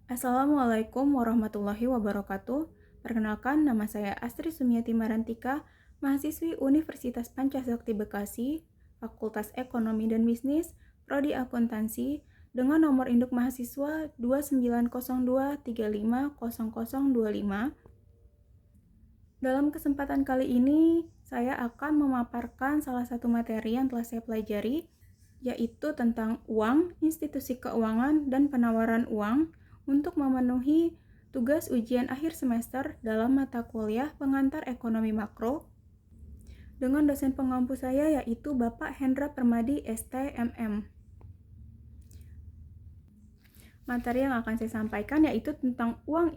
Assalamualaikum warahmatullahi wabarakatuh. Perkenalkan, nama saya Astri Sumiati Marantika, mahasiswi Universitas Pancasakti Bekasi, Fakultas Ekonomi dan Bisnis, Prodi Akuntansi, dengan nomor induk mahasiswa 2902350025. Dalam kesempatan kali ini, saya akan memaparkan salah satu materi yang telah saya pelajari, yaitu tentang uang, institusi keuangan, dan penawaran uang untuk memenuhi tugas ujian akhir semester dalam mata kuliah pengantar ekonomi makro dengan dosen pengampu saya yaitu Bapak Hendra Permadi STMM. Materi yang akan saya sampaikan yaitu tentang uang,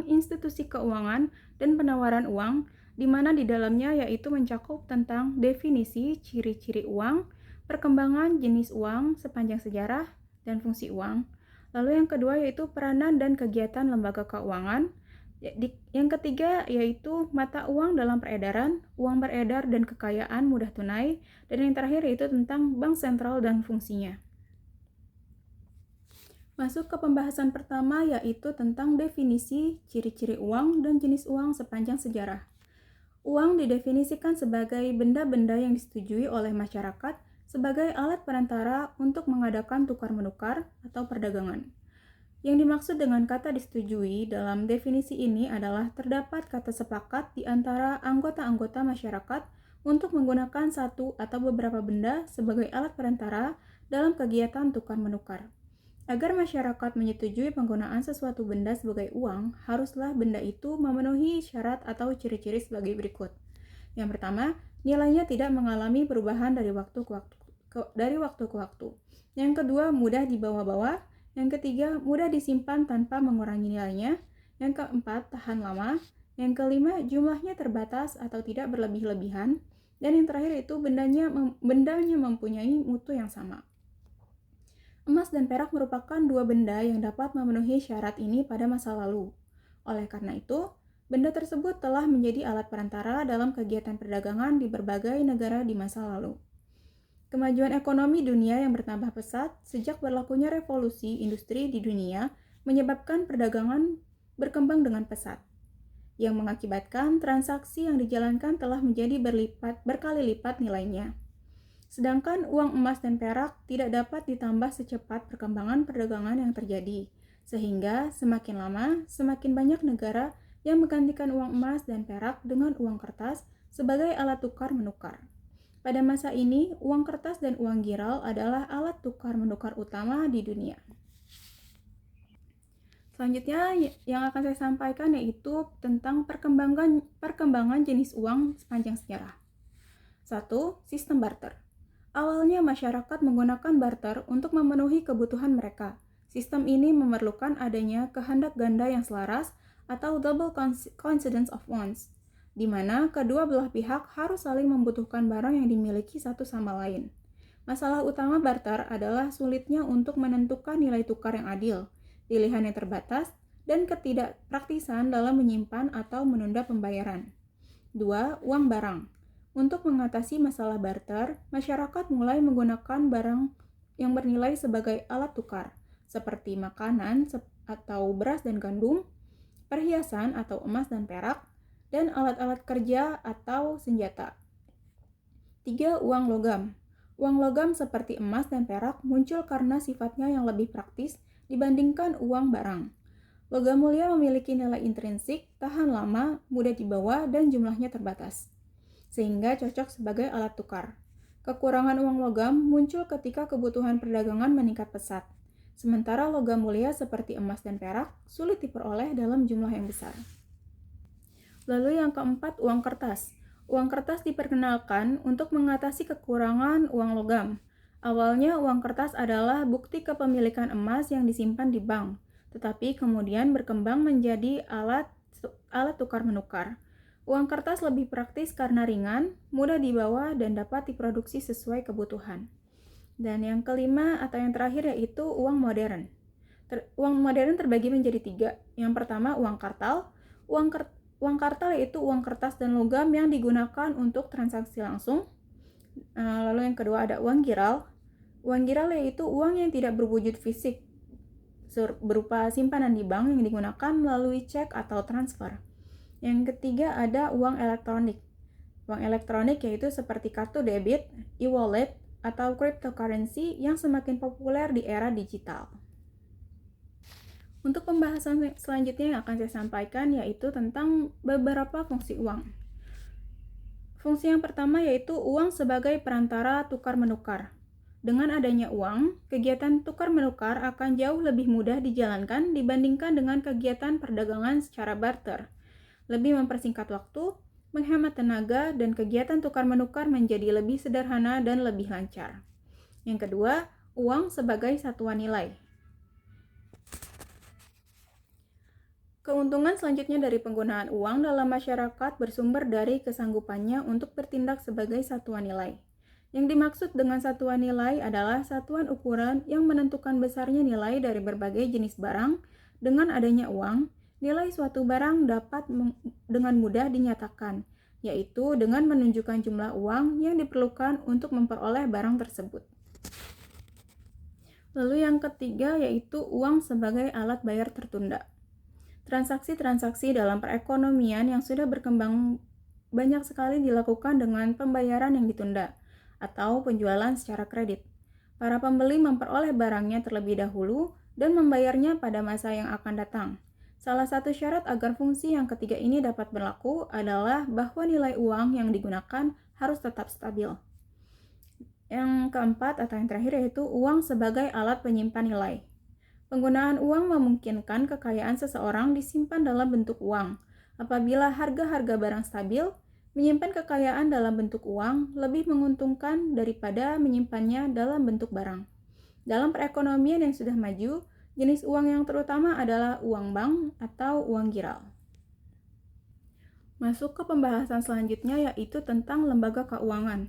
institusi keuangan, dan penawaran uang, di mana di dalamnya yaitu mencakup tentang definisi, ciri-ciri uang, perkembangan jenis uang sepanjang sejarah, dan fungsi uang. Lalu yang kedua yaitu peranan dan kegiatan lembaga keuangan. Yang ketiga yaitu mata uang dalam peredaran, uang beredar dan kekayaan mudah tunai, dan yang terakhir yaitu tentang bank sentral dan fungsinya. Masuk ke pembahasan pertama yaitu tentang definisi, ciri-ciri uang, dan jenis uang sepanjang sejarah. Uang didefinisikan sebagai benda-benda yang disetujui oleh masyarakat sebagai alat perantara untuk mengadakan tukar-menukar atau perdagangan. Yang dimaksud dengan kata disetujui dalam definisi ini adalah terdapat kata sepakat di antara anggota-anggota masyarakat untuk menggunakan satu atau beberapa benda sebagai alat perantara dalam kegiatan tukar-menukar. Agar masyarakat menyetujui penggunaan sesuatu benda sebagai uang, haruslah benda itu memenuhi syarat atau ciri-ciri sebagai berikut. Yang pertama, nilainya tidak mengalami perubahan dari waktu ke waktu. Yang kedua, mudah dibawa-bawa. Yang ketiga, mudah disimpan tanpa mengurangi nilainya. Yang keempat, tahan lama. Yang kelima, jumlahnya terbatas atau tidak berlebih-lebihan. Dan yang terakhir itu bendanya mempunyai mutu yang sama. Emas dan perak merupakan dua benda yang dapat memenuhi syarat ini pada masa lalu. Oleh karena itu, benda tersebut telah menjadi alat perantara dalam kegiatan perdagangan di berbagai negara di masa lalu. Kemajuan ekonomi dunia yang bertambah pesat sejak berlakunya revolusi industri di dunia menyebabkan perdagangan berkembang dengan pesat, yang mengakibatkan transaksi yang dijalankan telah menjadi berkali lipat nilainya. Sedangkan uang emas dan perak tidak dapat ditambah secepat perkembangan perdagangan yang terjadi, sehingga semakin lama, semakin banyak negara yang menggantikan uang emas dan perak dengan uang kertas sebagai alat tukar-menukar. Pada masa ini, uang kertas dan uang giral adalah alat tukar-menukar utama di dunia. Selanjutnya yang akan saya sampaikan yaitu tentang perkembangan jenis uang sepanjang sejarah. 1. Sistem barter. Awalnya masyarakat menggunakan barter untuk memenuhi kebutuhan mereka. Sistem ini memerlukan adanya kehendak ganda yang selaras atau double coincidence of wants, di mana kedua belah pihak harus saling membutuhkan barang yang dimiliki satu sama lain. Masalah utama barter adalah sulitnya untuk menentukan nilai tukar yang adil, pilihan yang terbatas, dan ketidakpraktisan dalam menyimpan atau menunda pembayaran. 2. Uang barang. Untuk mengatasi masalah barter, masyarakat mulai menggunakan barang yang bernilai sebagai alat tukar, seperti makanan atau beras dan gandum, perhiasan atau emas dan perak, dan alat-alat kerja atau senjata. 3. Uang logam. Uang logam seperti emas dan perak muncul karena sifatnya yang lebih praktis dibandingkan uang barang. Logam mulia memiliki nilai intrinsik, tahan lama, mudah dibawa, dan jumlahnya terbatas, sehingga cocok sebagai alat tukar. Kekurangan uang logam muncul ketika kebutuhan perdagangan meningkat pesat, sementara logam mulia seperti emas dan perak sulit diperoleh dalam jumlah yang besar. Lalu yang keempat, uang kertas. Uang kertas diperkenalkan untuk mengatasi kekurangan uang logam. Awalnya uang kertas adalah bukti kepemilikan emas yang disimpan di bank, tetapi kemudian berkembang menjadi alat tukar-menukar. Uang kertas lebih praktis karena ringan, mudah dibawa, dan dapat diproduksi sesuai kebutuhan. Dan yang kelima atau yang terakhir yaitu uang modern. Uang modern terbagi menjadi 3. Yang pertama, uang kartal. Uang kartal yaitu uang kertas dan logam yang digunakan untuk transaksi langsung. Lalu yang kedua ada uang giral. Uang giral yaitu uang yang tidak berwujud fisik, berupa simpanan di bank yang digunakan melalui cek atau transfer. Yang ketiga ada uang elektronik. Uang elektronik yaitu seperti kartu debit, e-wallet, atau cryptocurrency yang semakin populer di era digital. Untuk pembahasan selanjutnya yang akan saya sampaikan yaitu tentang beberapa fungsi uang. Fungsi yang pertama yaitu uang sebagai perantara tukar-menukar. Dengan adanya uang, kegiatan tukar-menukar akan jauh lebih mudah dijalankan dibandingkan dengan kegiatan perdagangan secara barter. Lebih mempersingkat waktu, menghemat tenaga, dan kegiatan tukar-menukar menjadi lebih sederhana dan lebih lancar. Yang kedua, uang sebagai satuan nilai. Keuntungan selanjutnya dari penggunaan uang dalam masyarakat bersumber dari kesanggupannya untuk bertindak sebagai satuan nilai. Yang dimaksud dengan satuan nilai adalah satuan ukuran yang menentukan besarnya nilai dari berbagai jenis barang. Dengan adanya uang, nilai suatu barang dapat dengan mudah dinyatakan, yaitu dengan menunjukkan jumlah uang yang diperlukan untuk memperoleh barang tersebut. Lalu yang ketiga yaitu uang sebagai alat bayar tertunda. Transaksi-transaksi dalam perekonomian yang sudah berkembang banyak sekali dilakukan dengan pembayaran yang ditunda atau penjualan secara kredit. Para pembeli memperoleh barangnya terlebih dahulu dan membayarnya pada masa yang akan datang. Salah satu syarat agar fungsi yang ketiga ini dapat berlaku adalah bahwa nilai uang yang digunakan harus tetap stabil. Yang keempat atau yang terakhir yaitu uang sebagai alat penyimpan nilai. Penggunaan uang memungkinkan kekayaan seseorang disimpan dalam bentuk uang. Apabila harga-harga barang stabil, menyimpan kekayaan dalam bentuk uang lebih menguntungkan daripada menyimpannya dalam bentuk barang. Dalam perekonomian yang sudah maju, jenis uang yang terutama adalah uang bank atau uang giral. Masuk ke pembahasan selanjutnya yaitu tentang lembaga keuangan.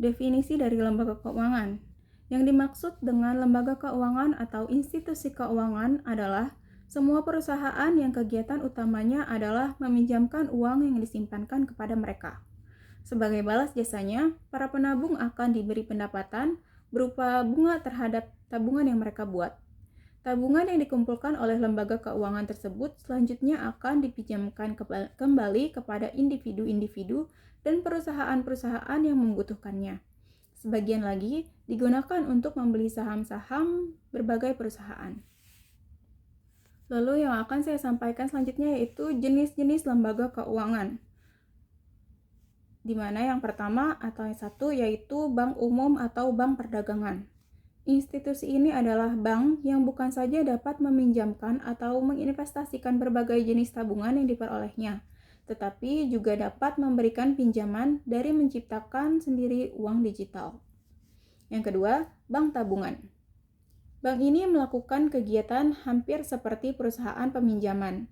Definisi dari lembaga keuangan. Yang dimaksud dengan lembaga keuangan atau institusi keuangan adalah semua perusahaan yang kegiatan utamanya adalah meminjamkan uang yang disimpankan kepada mereka. Sebagai balas jasanya, para penabung akan diberi pendapatan berupa bunga terhadap tabungan yang mereka buat. Tabungan yang dikumpulkan oleh lembaga keuangan tersebut selanjutnya akan dipinjamkan kembali kepada individu-individu dan perusahaan-perusahaan yang membutuhkannya. Sebagian lagi digunakan untuk membeli saham-saham berbagai perusahaan. Lalu yang akan saya sampaikan selanjutnya yaitu jenis-jenis lembaga keuangan. Di mana yang pertama atau yang satu yaitu bank umum atau bank perdagangan. Institusi ini adalah bank yang bukan saja dapat meminjamkan atau menginvestasikan berbagai jenis tabungan yang diperolehnya, tetapi juga dapat memberikan pinjaman dari menciptakan sendiri uang digital. Yang kedua, bank tabungan. Bank ini melakukan kegiatan hampir seperti perusahaan peminjaman.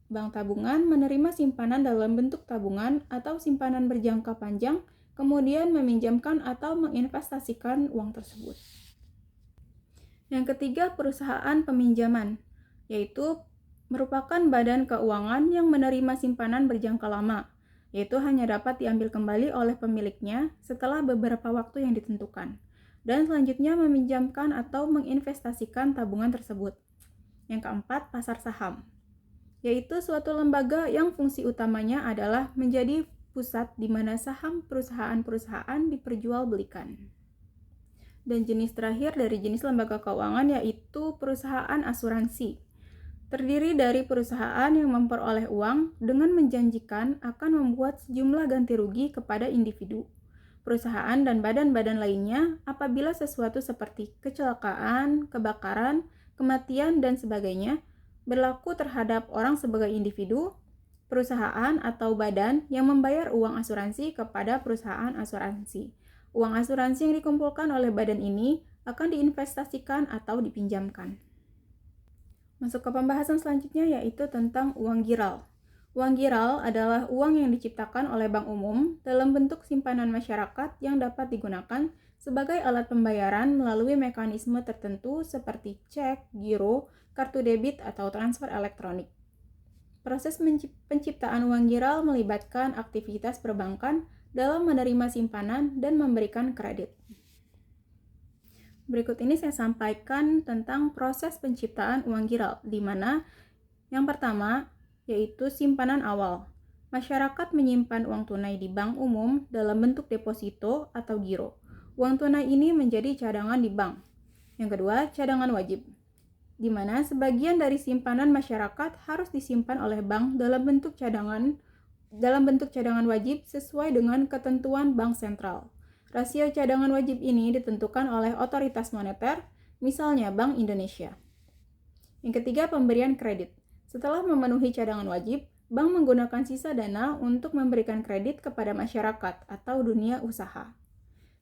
Bank tabungan menerima simpanan dalam bentuk tabungan atau simpanan berjangka panjang, kemudian meminjamkan atau menginvestasikan uang tersebut. Yang ketiga, perusahaan peminjaman, yaitu merupakan badan keuangan yang menerima simpanan berjangka lama, yaitu hanya dapat diambil kembali oleh pemiliknya setelah beberapa waktu yang ditentukan, dan selanjutnya meminjamkan atau menginvestasikan tabungan tersebut. Yang keempat, pasar saham, yaitu suatu lembaga yang fungsi utamanya adalah menjadi pusat di mana saham perusahaan-perusahaan diperjualbelikan. Dan jenis terakhir dari jenis lembaga keuangan yaitu perusahaan asuransi. Terdiri dari perusahaan yang memperoleh uang dengan menjanjikan akan membuat sejumlah ganti rugi kepada individu, perusahaan, dan badan-badan lainnya apabila sesuatu seperti kecelakaan, kebakaran, kematian, dan sebagainya berlaku terhadap orang sebagai individu, perusahaan, atau badan yang membayar uang asuransi kepada perusahaan asuransi. Uang asuransi yang dikumpulkan oleh badan ini akan diinvestasikan atau dipinjamkan. Masuk ke pembahasan selanjutnya yaitu tentang uang giral. Uang giral adalah uang yang diciptakan oleh bank umum dalam bentuk simpanan masyarakat yang dapat digunakan sebagai alat pembayaran melalui mekanisme tertentu seperti cek, giro, kartu debit, atau transfer elektronik. Proses penciptaan uang giral melibatkan aktivitas perbankan dalam menerima simpanan dan memberikan kredit. Berikut ini saya sampaikan tentang proses penciptaan uang giral, di mana yang pertama yaitu simpanan awal. Masyarakat menyimpan uang tunai di bank umum dalam bentuk deposito atau giro. Uang tunai ini menjadi cadangan di bank. Yang kedua, cadangan wajib, di mana sebagian dari simpanan masyarakat harus disimpan oleh bank dalam bentuk cadangan wajib sesuai dengan ketentuan bank sentral. Rasio cadangan wajib ini ditentukan oleh otoritas moneter, misalnya Bank Indonesia. Yang ketiga, pemberian kredit. Setelah memenuhi cadangan wajib, bank menggunakan sisa dana untuk memberikan kredit kepada masyarakat atau dunia usaha.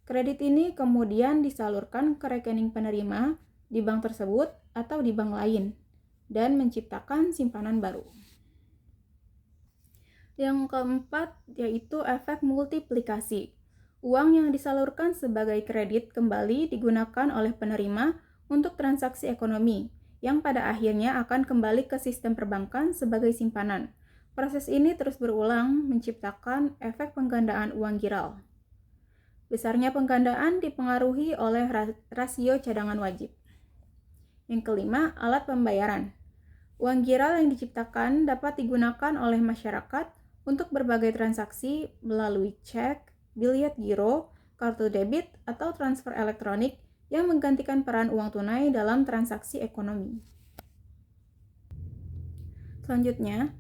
Kredit ini kemudian disalurkan ke rekening penerima di bank tersebut atau di bank lain dan menciptakan simpanan baru. Yang keempat yaitu efek multiplikasi. Uang yang disalurkan sebagai kredit kembali digunakan oleh penerima untuk transaksi ekonomi, yang pada akhirnya akan kembali ke sistem perbankan sebagai simpanan. Proses ini terus berulang menciptakan efek penggandaan uang giral. Besarnya penggandaan dipengaruhi oleh rasio cadangan wajib. Yang kelima, alat pembayaran. Uang giral yang diciptakan dapat digunakan oleh masyarakat untuk berbagai transaksi melalui cek, biliet giro, kartu debit, atau transfer elektronik yang menggantikan peran uang tunai dalam transaksi ekonomi. Selanjutnya,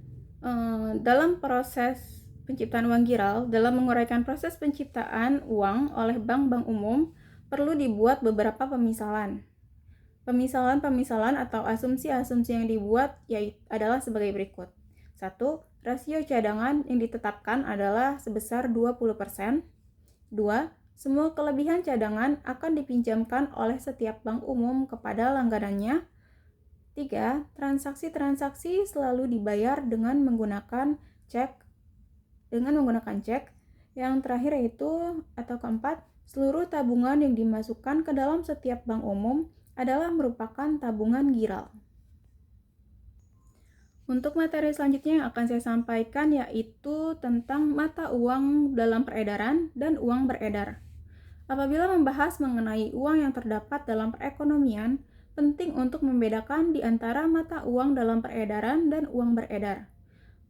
dalam proses penciptaan uang giral, dalam menguraikan proses penciptaan uang oleh bank-bank umum, perlu dibuat beberapa pemisalan. Pemisalan atau asumsi-asumsi yang dibuat adalah sebagai berikut. 1. Rasio cadangan yang ditetapkan adalah sebesar 20%. 2. Semua kelebihan cadangan akan dipinjamkan oleh setiap bank umum kepada langganannya. 3. Transaksi-transaksi selalu dibayar dengan menggunakan cek. Yang terakhir yaitu, atau keempat, seluruh tabungan yang dimasukkan ke dalam setiap bank umum adalah merupakan tabungan giral. Untuk materi selanjutnya yang akan saya sampaikan yaitu tentang mata uang dalam peredaran dan uang beredar. Apabila membahas mengenai uang yang terdapat dalam perekonomian, penting untuk membedakan di antara mata uang dalam peredaran dan uang beredar.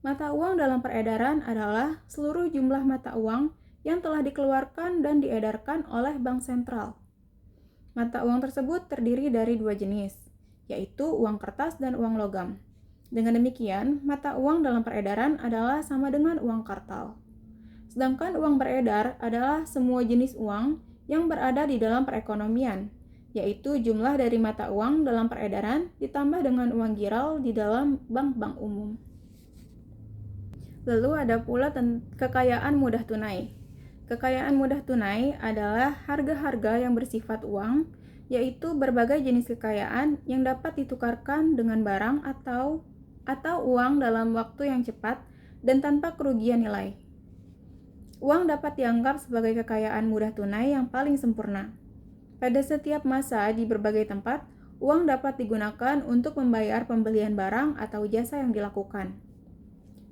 Mata uang dalam peredaran adalah seluruh jumlah mata uang yang telah dikeluarkan dan diedarkan oleh bank sentral. Mata uang tersebut terdiri dari dua jenis, yaitu uang kertas dan uang logam. Dengan demikian, mata uang dalam peredaran adalah sama dengan uang kartal. Sedangkan uang beredar adalah semua jenis uang yang berada di dalam perekonomian, yaitu jumlah dari mata uang dalam peredaran ditambah dengan uang giral di dalam bank-bank umum. Lalu ada pula kekayaan mudah tunai. Kekayaan mudah tunai adalah harga-harga yang bersifat uang, yaitu berbagai jenis kekayaan yang dapat ditukarkan dengan barang atau uang dalam waktu yang cepat dan tanpa kerugian nilai. Uang dapat dianggap sebagai kekayaan mudah tunai yang paling sempurna. Pada setiap masa di berbagai tempat, uang dapat digunakan untuk membayar pembelian barang atau jasa yang dilakukan.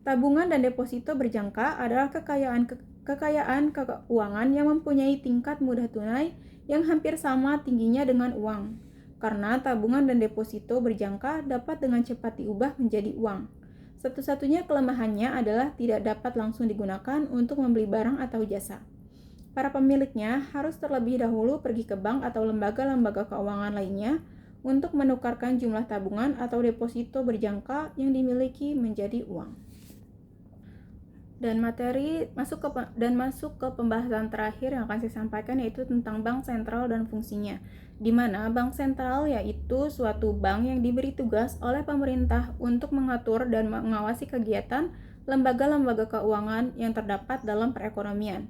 Tabungan dan deposito berjangka adalah kekayaan keuangan yang mempunyai tingkat mudah tunai yang hampir sama tingginya dengan uang. Karena tabungan dan deposito berjangka dapat dengan cepat diubah menjadi uang. Satu-satunya kelemahannya adalah tidak dapat langsung digunakan untuk membeli barang atau jasa. Para pemiliknya harus terlebih dahulu pergi ke bank atau lembaga-lembaga keuangan lainnya untuk menukarkan jumlah tabungan atau deposito berjangka yang dimiliki menjadi uang. Dan masuk ke pembahasan terakhir yang akan saya sampaikan yaitu tentang bank sentral dan fungsinya, di mana bank sentral yaitu suatu bank yang diberi tugas oleh pemerintah untuk mengatur dan mengawasi kegiatan lembaga-lembaga keuangan yang terdapat dalam perekonomian.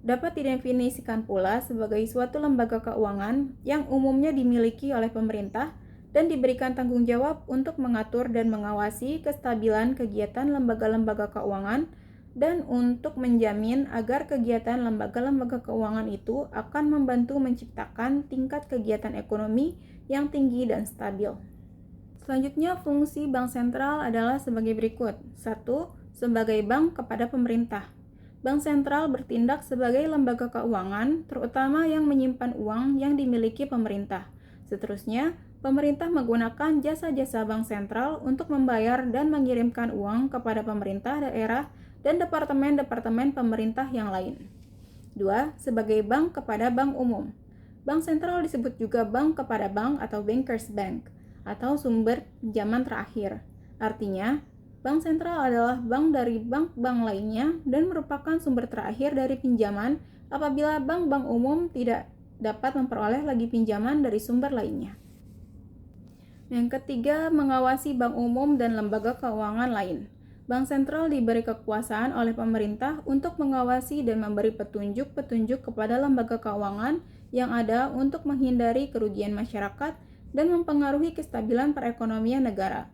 Dapat didefinisikan pula sebagai suatu lembaga keuangan yang umumnya dimiliki oleh pemerintah dan diberikan tanggung jawab untuk mengatur dan mengawasi kestabilan kegiatan lembaga-lembaga keuangan dan untuk menjamin agar kegiatan lembaga-lembaga keuangan itu akan membantu menciptakan tingkat kegiatan ekonomi yang tinggi dan stabil. Selanjutnya, fungsi bank sentral adalah sebagai berikut. 1. Sebagai bank kepada pemerintah. Bank sentral bertindak sebagai lembaga keuangan, terutama yang menyimpan uang yang dimiliki pemerintah. Seterusnya, pemerintah menggunakan jasa-jasa bank sentral untuk membayar dan mengirimkan uang kepada pemerintah daerah dan departemen-departemen pemerintah yang lain. 2. Sebagai bank kepada bank umum. Bank sentral disebut juga bank kepada bank atau bankers bank, atau sumber pinjaman terakhir. Artinya, bank sentral adalah bank dari bank-bank lainnya dan merupakan sumber terakhir dari pinjaman apabila bank-bank umum tidak dapat memperoleh lagi pinjaman dari sumber lainnya. Yang ketiga, mengawasi bank umum dan lembaga keuangan lain. Bank sentral diberi kekuasaan oleh pemerintah untuk mengawasi dan memberi petunjuk-petunjuk kepada lembaga keuangan yang ada untuk menghindari kerugian masyarakat dan mempengaruhi kestabilan perekonomian negara.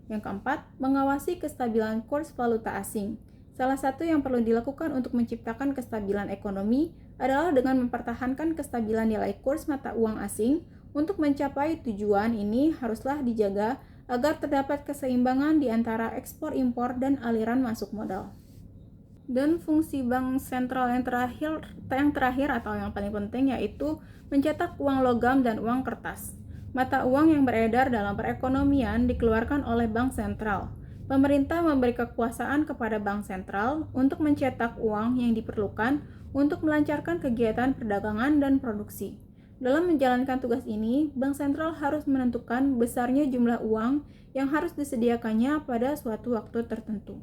Yang keempat, mengawasi kestabilan kurs valuta asing. Salah satu yang perlu dilakukan untuk menciptakan kestabilan ekonomi adalah dengan mempertahankan kestabilan nilai kurs mata uang asing. Untuk mencapai tujuan ini haruslah dijaga agar terdapat keseimbangan di antara ekspor impor dan aliran masuk modal. Dan fungsi bank sentral yang terakhir atau yang paling penting yaitu mencetak uang logam dan uang kertas. Mata uang yang beredar dalam perekonomian dikeluarkan oleh bank sentral. Pemerintah memberi kekuasaan kepada bank sentral untuk mencetak uang yang diperlukan untuk melancarkan kegiatan perdagangan dan produksi. Dalam menjalankan tugas ini, bank sentral harus menentukan besarnya jumlah uang yang harus disediakannya pada suatu waktu tertentu.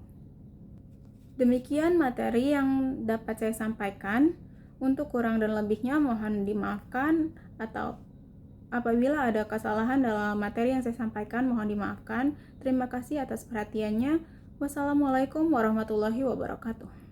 Demikian materi yang dapat saya sampaikan. Untuk kurang dan lebihnya mohon dimaafkan, atau apabila ada kesalahan dalam materi yang saya sampaikan mohon dimaafkan. Terima kasih atas perhatiannya. Wassalamualaikum warahmatullahi wabarakatuh.